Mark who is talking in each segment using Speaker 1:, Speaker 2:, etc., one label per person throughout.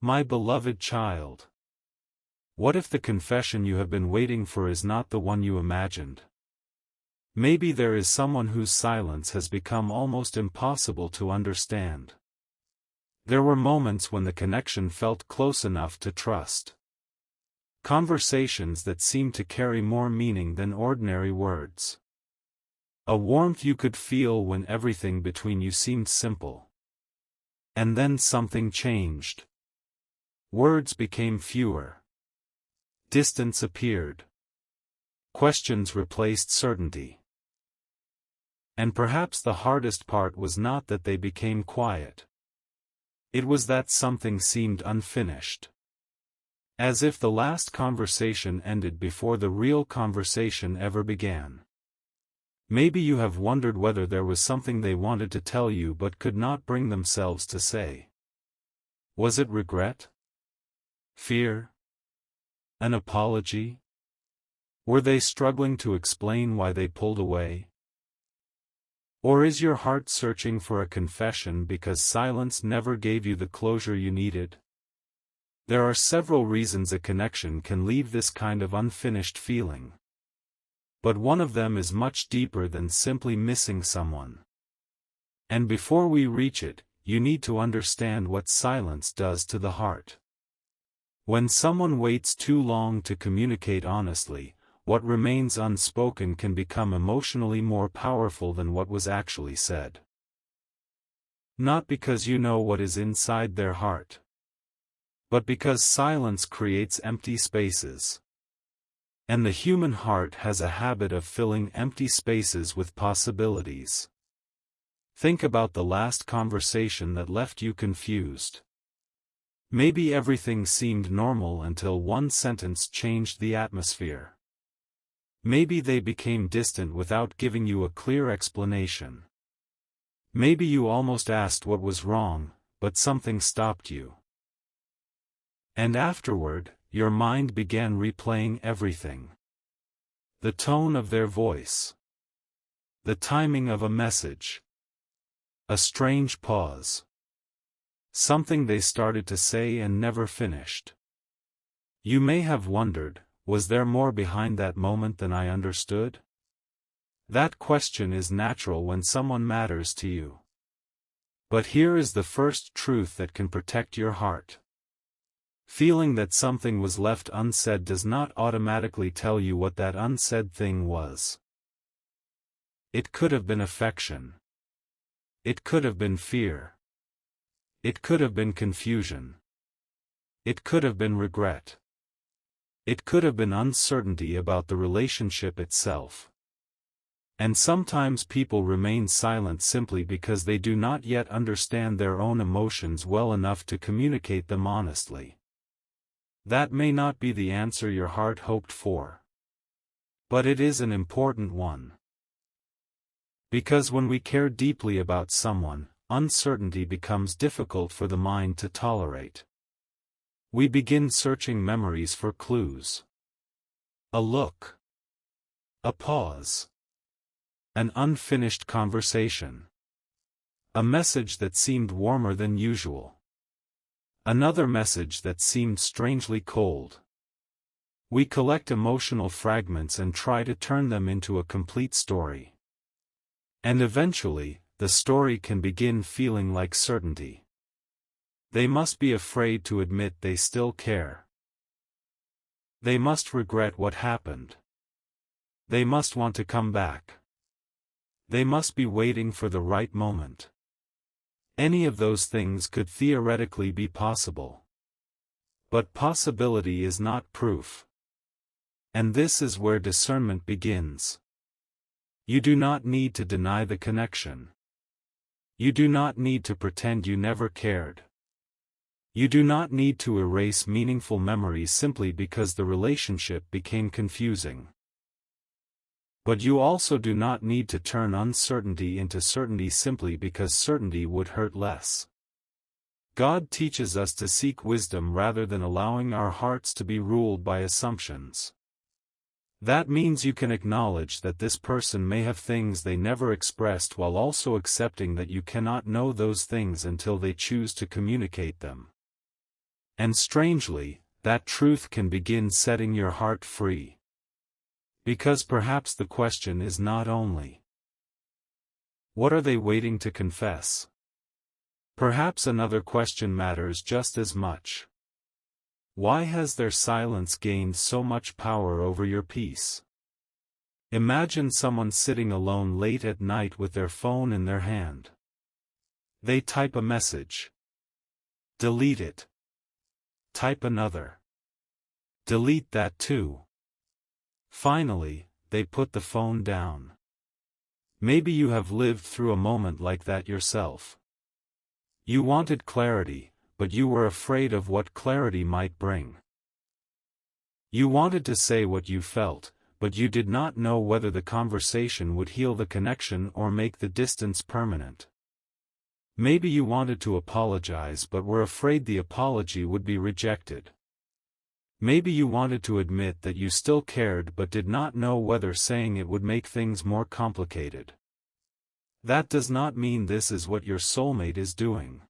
Speaker 1: My beloved child. What if the confession you have been waiting for is not the one you imagined? Maybe there is someone whose silence has become almost impossible to understand. There were moments when the connection felt close enough to trust. Conversations that seemed to carry more meaning than ordinary words. A warmth you could feel when everything between you seemed simple. And then something changed. Words became fewer. Distance appeared. Questions replaced certainty. And perhaps the hardest part was not that they became quiet. It was that something seemed unfinished. As if the last conversation ended before the real conversation ever began. Maybe you have wondered whether there was something they wanted to tell you but could not bring themselves to say. Was it regret? Fear? An apology? Were they struggling to explain why they pulled away? Or is your heart searching for a confession because silence never gave you the closure you needed? There are several reasons a connection can leave this kind of unfinished feeling. But one of them is much deeper than simply missing someone. And before we reach it, you need to understand what silence does to the heart. When someone waits too long to communicate honestly, what remains unspoken can become emotionally more powerful than what was actually said. Not because you know what is inside their heart, but because silence creates empty spaces. And the human heart has a habit of filling empty spaces with possibilities. Think about the last conversation that left you confused. Maybe everything seemed normal until one sentence changed the atmosphere. Maybe they became distant without giving you a clear explanation. Maybe you almost asked what was wrong, but something stopped you. And afterward, your mind began replaying everything. The tone of their voice. The timing of a message. A strange pause. Something they started to say and never finished. You may have wondered, was there more behind that moment than I understood? That question is natural when someone matters to you. But here is the first truth that can protect your heart. Feeling that something was left unsaid does not automatically tell you what that unsaid thing was. It could have been affection. It could have been fear. It could have been confusion. It could have been regret. It could have been uncertainty about the relationship itself. And sometimes people remain silent simply because they do not yet understand their own emotions well enough to communicate them honestly. That may not be the answer your heart hoped for. But it is an important one. Because when we care deeply about someone, uncertainty becomes difficult for the mind to tolerate. We begin searching memories for clues. A look. A pause. An unfinished conversation. A message that seemed warmer than usual. Another message that seemed strangely cold. We collect emotional fragments and try to turn them into a complete story. And eventually, the story can begin feeling like certainty. They must be afraid to admit they still care. They must regret what happened. They must want to come back. They must be waiting for the right moment. Any of those things could theoretically be possible. But possibility is not proof. And this is where discernment begins. You do not need to deny the connection. You do not need to pretend you never cared. You do not need to erase meaningful memories simply because the relationship became confusing. But you also do not need to turn uncertainty into certainty simply because certainty would hurt less. God teaches us to seek wisdom rather than allowing our hearts to be ruled by assumptions. That means you can acknowledge that this person may have things they never expressed while also accepting that you cannot know those things until they choose to communicate them. And strangely, that truth can begin setting your heart free. Because perhaps the question is not only, what are they waiting to confess? Perhaps another question matters just as much. Why has their silence gained so much power over your peace? Imagine someone sitting alone late at night with their phone in their hand. They type a message. Delete it. Type another. Delete that too. Finally, they put the phone down. Maybe you have lived through a moment like that yourself. You wanted clarity, but you were afraid of what clarity might bring. You wanted to say what you felt, but you did not know whether the conversation would heal the connection or make the distance permanent. Maybe you wanted to apologize but were afraid the apology would be rejected. Maybe you wanted to admit that you still cared but did not know whether saying it would make things more complicated. That does not mean this is what your soulmate is doing.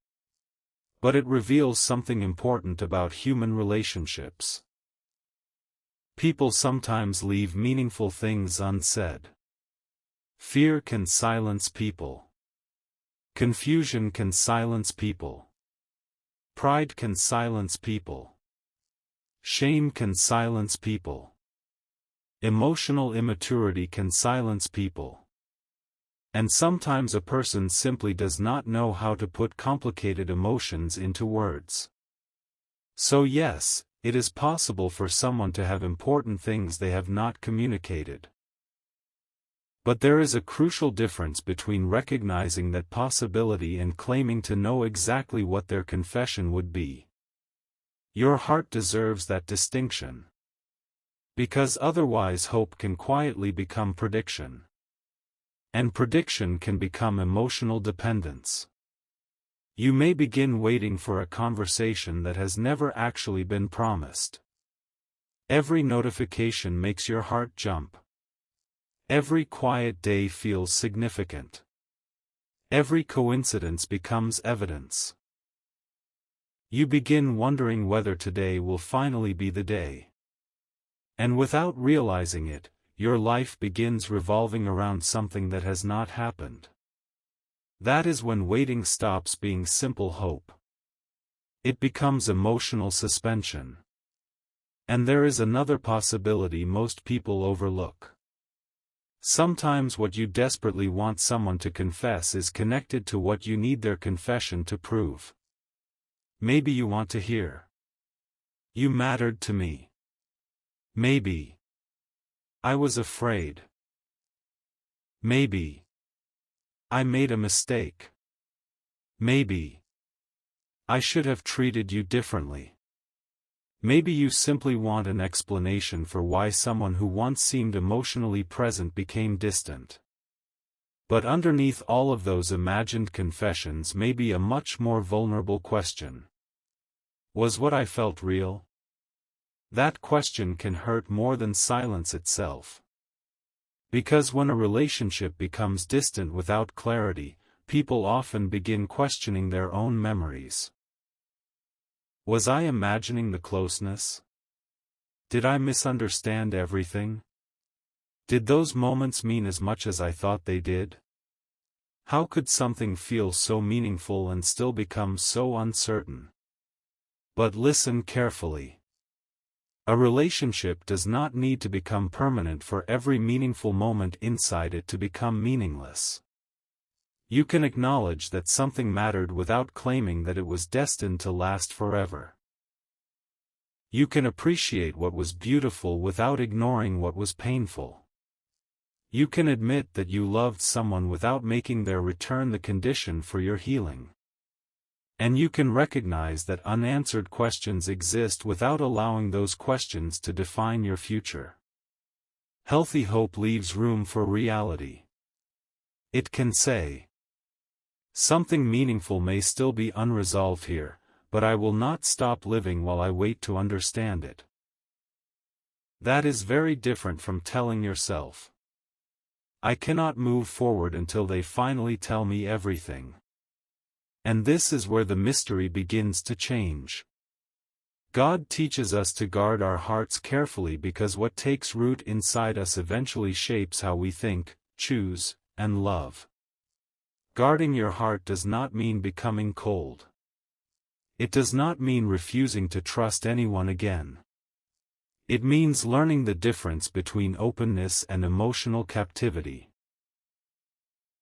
Speaker 1: But it reveals something important about human relationships. People sometimes leave meaningful things unsaid. Fear can silence people. Confusion can silence people. Pride can silence people. Shame can silence people. Emotional immaturity can silence people. And sometimes a person simply does not know how to put complicated emotions into words. So yes, it is possible for someone to have important things they have not communicated. But there is a crucial difference between recognizing that possibility and claiming to know exactly what their confession would be. Your heart deserves that distinction. Because otherwise hope can quietly become prediction. And prediction can become emotional dependence. You may begin waiting for a conversation that has never actually been promised. Every notification makes your heart jump. Every quiet day feels significant. Every coincidence becomes evidence. You begin wondering whether today will finally be the day. And without realizing it, your life begins revolving around something that has not happened. That is when waiting stops being simple hope. It becomes emotional suspension. And there is another possibility most people overlook. Sometimes what you desperately want someone to confess is connected to what you need their confession to prove. Maybe you want to hear, "You mattered to me." Maybe, "I was afraid." Maybe, "I made a mistake." Maybe, "I should have treated you differently." Maybe you simply want an explanation for why someone who once seemed emotionally present became distant. But underneath all of those imagined confessions may be a much more vulnerable question. Was what I felt real? That question can hurt more than silence itself. Because when a relationship becomes distant without clarity, people often begin questioning their own memories. Was I imagining the closeness? Did I misunderstand everything? Did those moments mean as much as I thought they did? How could something feel so meaningful and still become so uncertain? But listen carefully. A relationship does not need to become permanent for every meaningful moment inside it to become meaningless. You can acknowledge that something mattered without claiming that it was destined to last forever. You can appreciate what was beautiful without ignoring what was painful. You can admit that you loved someone without making their return the condition for your healing. And you can recognize that unanswered questions exist without allowing those questions to define your future. Healthy hope leaves room for reality. It can say, "Something meaningful may still be unresolved here, but I will not stop living while I wait to understand it." That is very different from telling yourself, "I cannot move forward until they finally tell me everything." And this is where the mystery begins to change. God teaches us to guard our hearts carefully because what takes root inside us eventually shapes how we think, choose, and love. Guarding your heart does not mean becoming cold. It does not mean refusing to trust anyone again. It means learning the difference between openness and emotional captivity.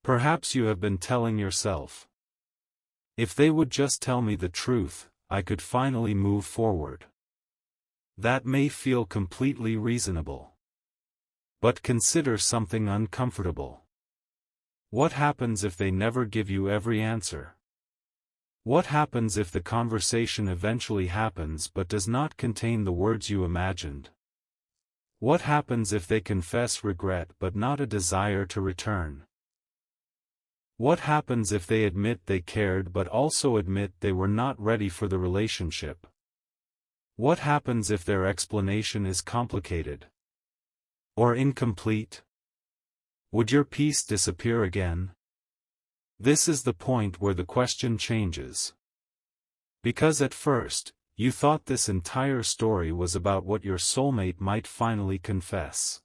Speaker 1: Perhaps you have been telling yourself, if they would just tell me the truth, I could finally move forward. That may feel completely reasonable. But consider something uncomfortable. What happens if they never give you every answer? What happens if the conversation eventually happens but does not contain the words you imagined? What happens if they confess regret but not a desire to return? What happens if they admit they cared but also admit they were not ready for the relationship? What happens if their explanation is complicated or incomplete? Would your peace disappear again? This is the point where the question changes. Because at first, you thought this entire story was about what your soulmate might finally confess.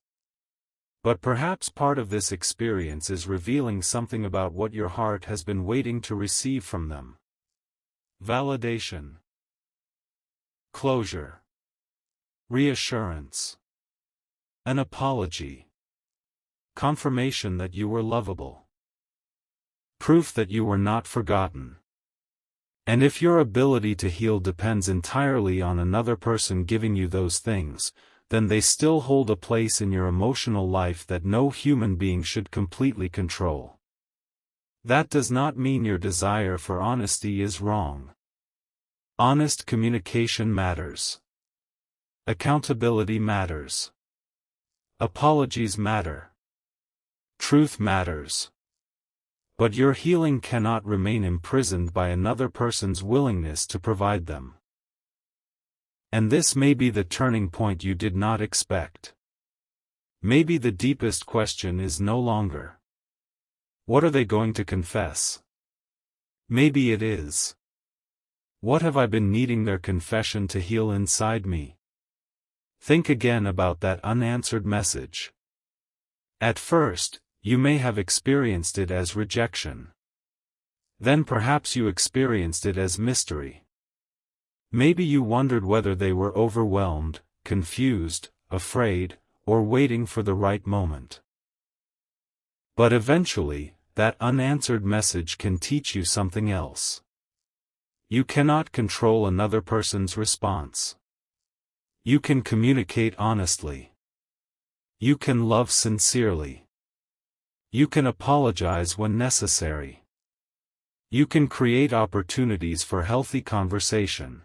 Speaker 1: But perhaps part of this experience is revealing something about what your heart has been waiting to receive from them. Validation. Closure. Reassurance. An apology. Confirmation that you were lovable. Proof that you were not forgotten. And if your ability to heal depends entirely on another person giving you those things, then they still hold a place in your emotional life that no human being should completely control. That does not mean your desire for honesty is wrong. Honest communication matters. Accountability matters. Apologies matter. Truth matters. But your healing cannot remain imprisoned by another person's willingness to provide them. And this may be the turning point you did not expect. Maybe the deepest question is no longer, what are they going to confess? Maybe it is, what have I been needing their confession to heal inside me? Think again about that unanswered message. At first, you may have experienced it as rejection. Then perhaps you experienced it as mystery. Maybe you wondered whether they were overwhelmed, confused, afraid, or waiting for the right moment. But eventually, that unanswered message can teach you something else. You cannot control another person's response. You can communicate honestly. You can love sincerely. You can apologize when necessary. You can create opportunities for healthy conversation.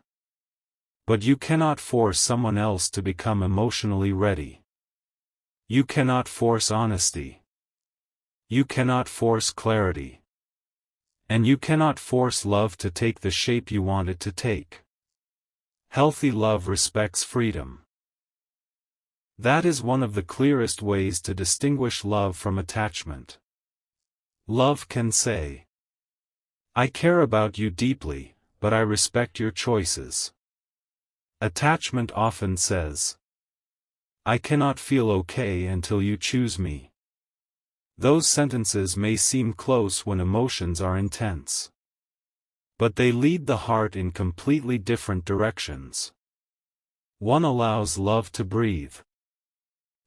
Speaker 1: But you cannot force someone else to become emotionally ready. You cannot force honesty. You cannot force clarity. And you cannot force love to take the shape you want it to take. Healthy love respects freedom. That is one of the clearest ways to distinguish love from attachment. Love can say, I care about you deeply, but I respect your choices. Attachment often says, I cannot feel okay until you choose me. Those sentences may seem close when emotions are intense. But they lead the heart in completely different directions. One allows love to breathe.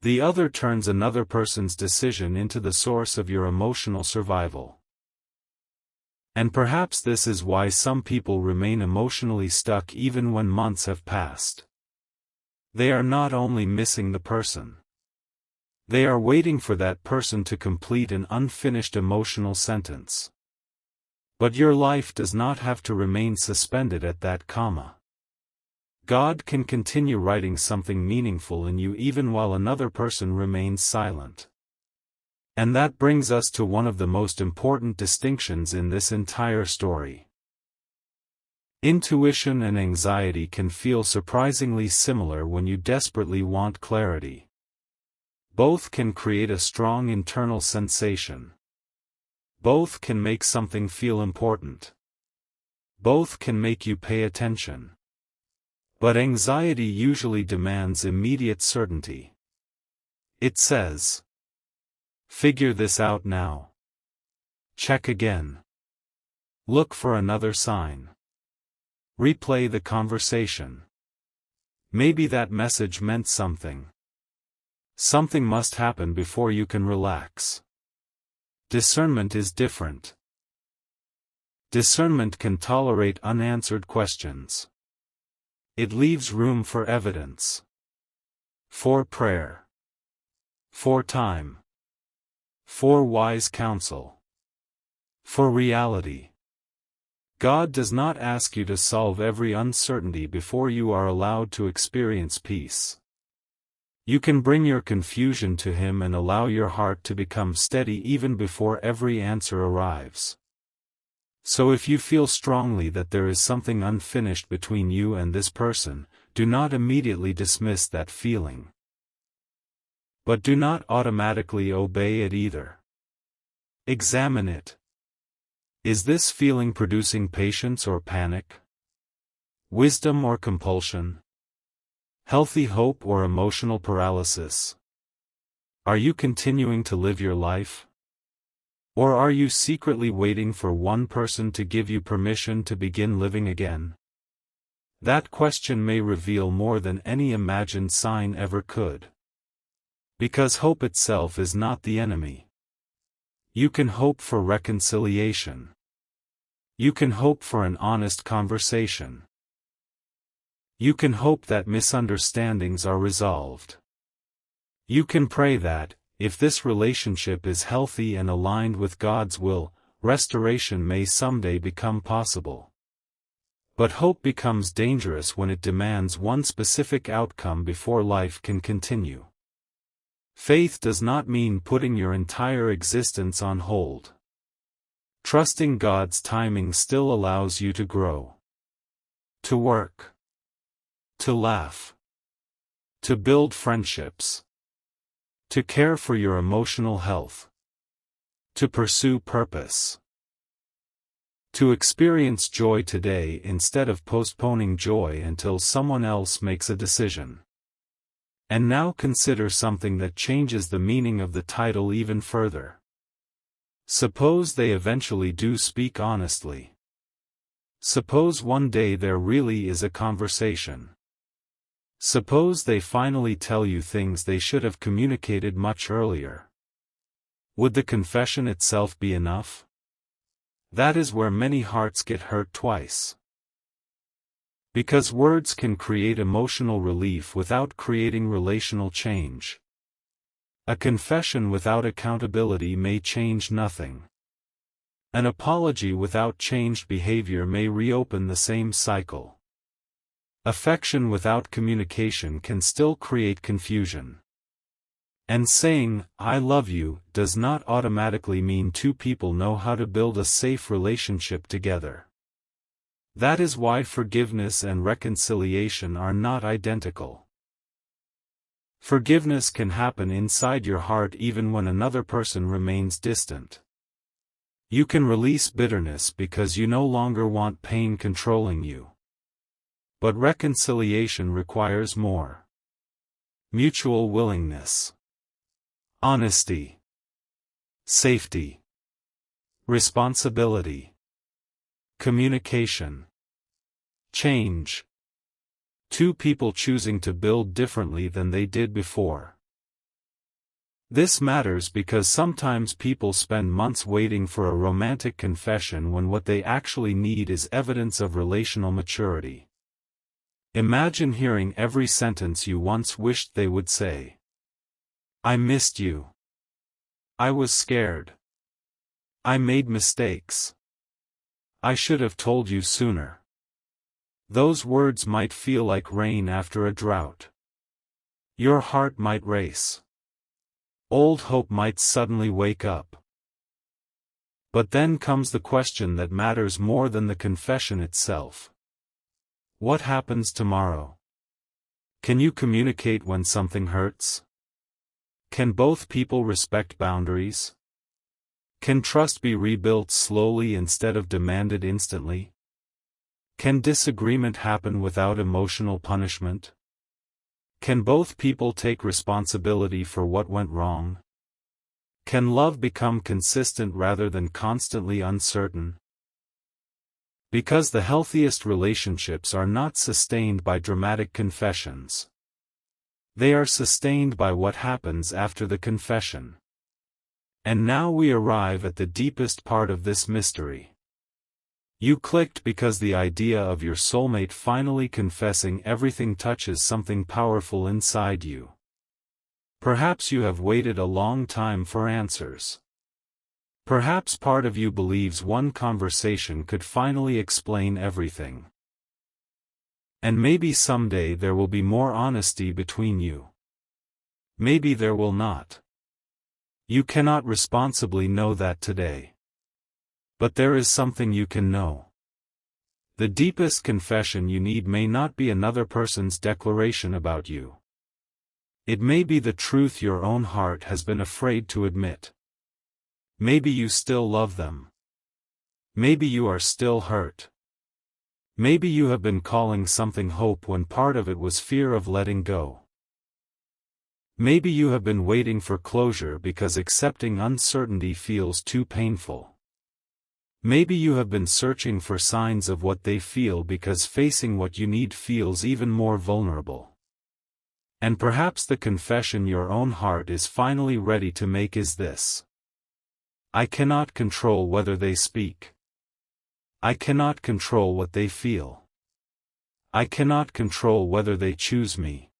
Speaker 1: The other turns another person's decision into the source of your emotional survival. And perhaps this is why some people remain emotionally stuck even when months have passed. They are not only missing the person. They are waiting for that person to complete an unfinished emotional sentence. But your life does not have to remain suspended at that comma. God can continue writing something meaningful in you even while another person remains silent. And that brings us to one of the most important distinctions in this entire story. Intuition and anxiety can feel surprisingly similar when you desperately want clarity. Both can create a strong internal sensation. Both can make something feel important. Both can make you pay attention. But anxiety usually demands immediate certainty. It says, "Figure this out now. Check again. Look for another sign. Replay the conversation. Maybe that message meant something. Something must happen before you can relax." Discernment is different. Discernment can tolerate unanswered questions. It leaves room for evidence. For prayer. For time. For wise counsel. For reality. God does not ask you to solve every uncertainty before you are allowed to experience peace. You can bring your confusion to Him and allow your heart to become steady even before every answer arrives. So if you feel strongly that there is something unfinished between you and this person, do not immediately dismiss that feeling. But do not automatically obey it either. Examine it. Is this feeling producing patience or panic? Wisdom or compulsion? Healthy hope or emotional paralysis? Are you continuing to live your life? Or are you secretly waiting for one person to give you permission to begin living again? That question may reveal more than any imagined sign ever could. Because hope itself is not the enemy. You can hope for reconciliation. You can hope for an honest conversation. You can hope that misunderstandings are resolved. You can pray that, if this relationship is healthy and aligned with God's will, restoration may someday become possible. But hope becomes dangerous when it demands one specific outcome before life can continue. Faith does not mean putting your entire existence on hold. Trusting God's timing still allows you to grow. To work. To laugh. To build friendships. To care for your emotional health. To pursue purpose. To experience joy today instead of postponing joy until someone else makes a decision. And now consider something that changes the meaning of the title even further. Suppose they eventually do speak honestly. Suppose one day there really is a conversation. Suppose they finally tell you things they should have communicated much earlier. Would the confession itself be enough? That is where many hearts get hurt twice. Because words can create emotional relief without creating relational change. A confession without accountability may change nothing. An apology without changed behavior may reopen the same cycle. Affection without communication can still create confusion. And saying, "I love you," does not automatically mean two people know how to build a safe relationship together. That is why forgiveness and reconciliation are not identical. Forgiveness can happen inside your heart even when another person remains distant. You can release bitterness because you no longer want pain controlling you. But reconciliation requires more. Mutual willingness. Honesty. Safety. Responsibility. Communication. Change. Two people choosing to build differently than they did before. This matters because sometimes people spend months waiting for a romantic confession when what they actually need is evidence of relational maturity. Imagine hearing every sentence you once wished they would say. "I missed you. I was scared. I made mistakes. I should have told you sooner." Those words might feel like rain after a drought. Your heart might race. Old hope might suddenly wake up. But then comes the question that matters more than the confession itself. What happens tomorrow? Can you communicate when something hurts? Can both people respect boundaries? Can trust be rebuilt slowly instead of demanded instantly? Can disagreement happen without emotional punishment? Can both people take responsibility for what went wrong? Can love become consistent rather than constantly uncertain? Because the healthiest relationships are not sustained by dramatic confessions. They are sustained by what happens after the confession. And now we arrive at the deepest part of this mystery. You clicked because the idea of your soulmate finally confessing everything touches something powerful inside you. Perhaps you have waited a long time for answers. Perhaps part of you believes one conversation could finally explain everything. And maybe someday there will be more honesty between you. Maybe there will not. You cannot responsibly know that today. But there is something you can know. The deepest confession you need may not be another person's declaration about you. It may be the truth your own heart has been afraid to admit. Maybe you still love them. Maybe you are still hurt. Maybe you have been calling something hope when part of it was fear of letting go. Maybe you have been waiting for closure because accepting uncertainty feels too painful. Maybe you have been searching for signs of what they feel because facing what you need feels even more vulnerable. And perhaps the confession your own heart is finally ready to make is this. I cannot control whether they speak. I cannot control what they feel. I cannot control whether they choose me.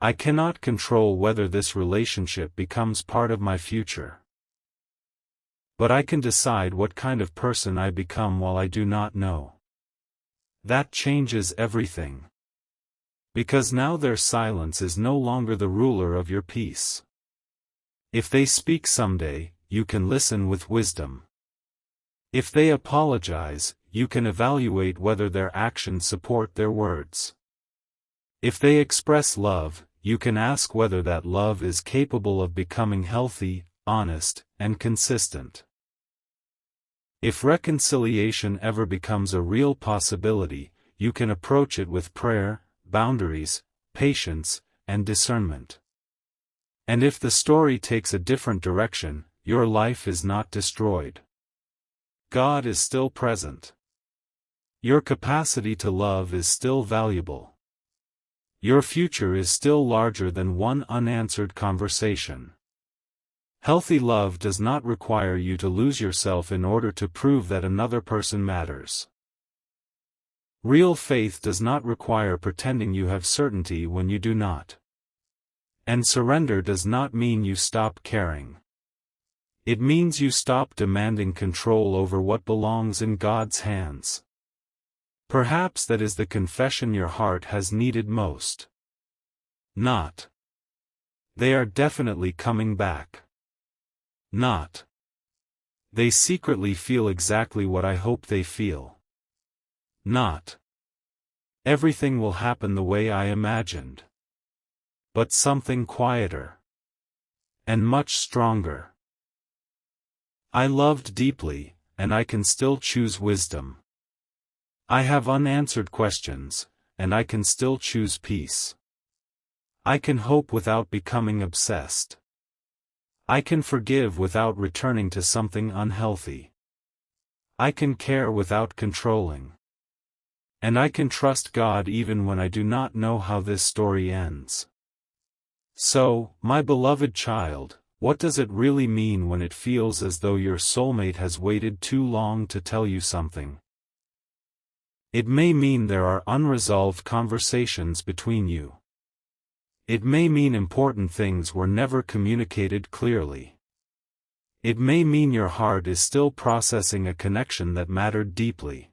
Speaker 1: I cannot control whether this relationship becomes part of my future. But I can decide what kind of person I become while I do not know. That changes everything. Because now their silence is no longer the ruler of your peace. If they speak someday, you can listen with wisdom. If they apologize, you can evaluate whether their actions support their words. If they express love, you can ask whether that love is capable of becoming healthy, honest, and consistent. If reconciliation ever becomes a real possibility, you can approach it with prayer, boundaries, patience, and discernment. And if the story takes a different direction, your life is not destroyed. God is still present. Your capacity to love is still valuable. Your future is still larger than one unanswered conversation. Healthy love does not require you to lose yourself in order to prove that another person matters. Real faith does not require pretending you have certainty when you do not. And surrender does not mean you stop caring. It means you stop demanding control over what belongs in God's hands. Perhaps that is the confession your heart has needed most. Not. They are definitely coming back. Not. They secretly feel exactly what I hope they feel. Not. Everything will happen the way I imagined. But something quieter. And much stronger. I loved deeply, and I can still choose wisdom. I have unanswered questions, and I can still choose peace. I can hope without becoming obsessed. I can forgive without returning to something unhealthy. I can care without controlling. And I can trust God even when I do not know how this story ends. So, my beloved child, what does it really mean when it feels as though your soulmate has waited too long to tell you something? It may mean there are unresolved conversations between you. It may mean important things were never communicated clearly. It may mean your heart is still processing a connection that mattered deeply.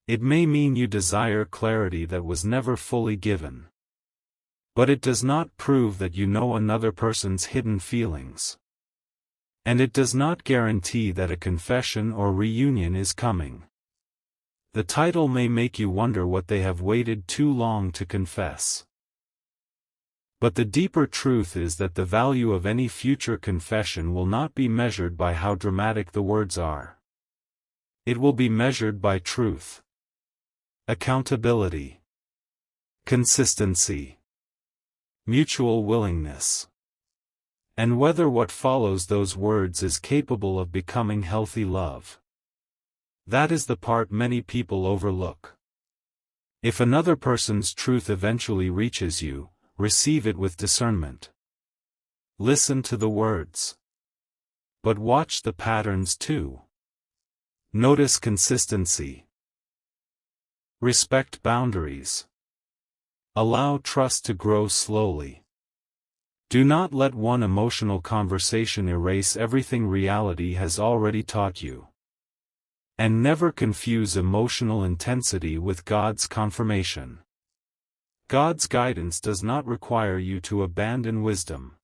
Speaker 1: It may mean you desire clarity that was never fully given. But it does not prove that you know another person's hidden feelings. And it does not guarantee that a confession or reunion is coming. The title may make you wonder what they have waited too long to confess. But the deeper truth is that the value of any future confession will not be measured by how dramatic the words are. It will be measured by truth. accountability, consistency, mutual willingness. And whether what follows those words is capable of becoming healthy love. That is the part many people overlook. If another person's truth eventually reaches you, receive it with discernment. Listen to the words. But watch the patterns too. Notice consistency. Respect boundaries. Allow trust to grow slowly. Do not let one emotional conversation erase everything reality has already taught you. And never confuse emotional intensity with God's confirmation. God's guidance does not require you to abandon wisdom.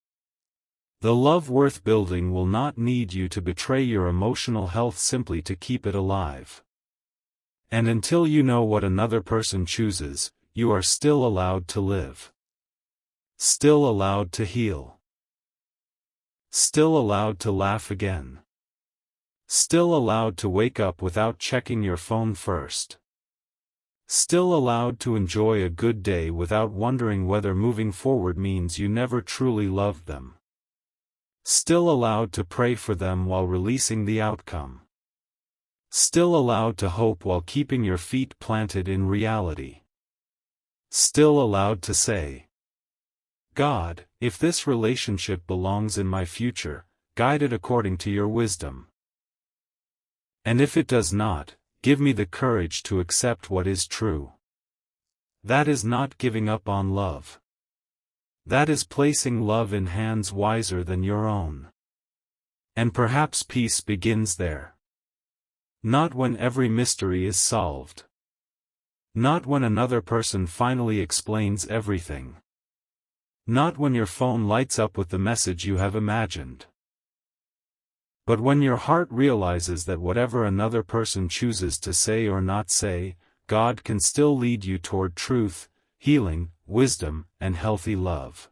Speaker 1: The love worth building will not need you to betray your emotional health simply to keep it alive. And until you know what another person chooses, you are still allowed to live. Still allowed to heal. Still allowed to laugh again. Still allowed to wake up without checking your phone first. Still allowed to enjoy a good day without wondering whether moving forward means you never truly loved them. Still allowed to pray for them while releasing the outcome. Still allowed to hope while keeping your feet planted in reality. Still allowed to say, God, if this relationship belongs in my future, guide it according to your wisdom. And if it does not, give me the courage to accept what is true. That is not giving up on love. That is placing love in hands wiser than your own. And perhaps peace begins there. Not when every mystery is solved. Not when another person finally explains everything. Not when your phone lights up with the message you have imagined. But when your heart realizes that whatever another person chooses to say or not say, God can still lead you toward truth, healing, wisdom, and healthy love.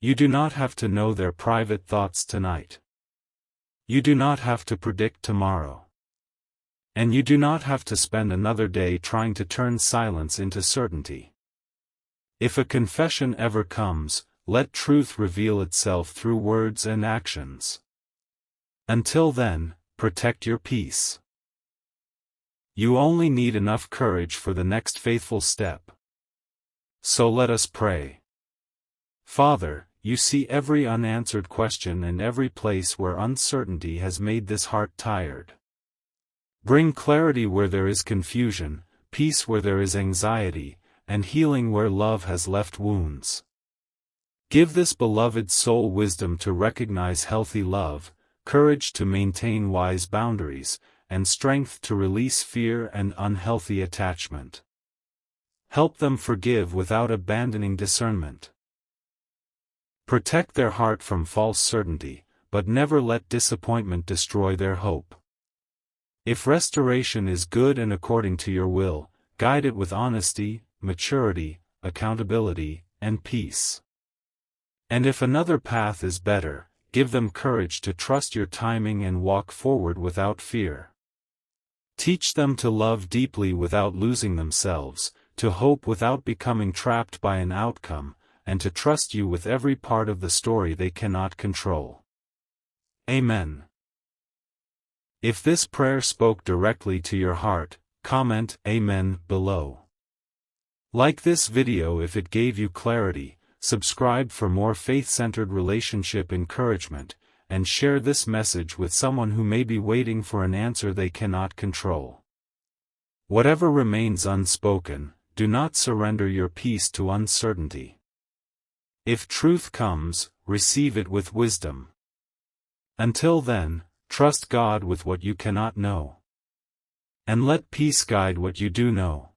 Speaker 1: You do not have to know their private thoughts tonight. You do not have to predict tomorrow. And you do not have to spend another day trying to turn silence into certainty. If a confession ever comes, let truth reveal itself through words and actions. Until then, protect your peace. You only need enough courage for the next faithful step. So let us pray. Father, you see every unanswered question and every place where uncertainty has made this heart tired. Bring clarity where there is confusion, peace where there is anxiety, and healing where love has left wounds. Give this beloved soul wisdom to recognize healthy love, courage to maintain wise boundaries, and strength to release fear and unhealthy attachment. Help them forgive without abandoning discernment. Protect their heart from false certainty, but never let disappointment destroy their hope. If restoration is good and according to your will, guide it with honesty, maturity, accountability, and peace. And if another path is better, give them courage to trust your timing and walk forward without fear. Teach them to love deeply without losing themselves, to hope without becoming trapped by an outcome, and to trust you with every part of the story they cannot control. Amen. If this prayer spoke directly to your heart, comment Amen below. Like this video if it gave you clarity, subscribe for more faith-centered relationship encouragement, and share this message with someone who may be waiting for an answer they cannot control. Whatever remains unspoken, do not surrender your peace to uncertainty. If truth comes, receive it with wisdom. Until then, trust God with what you cannot know. And let peace guide what you do know.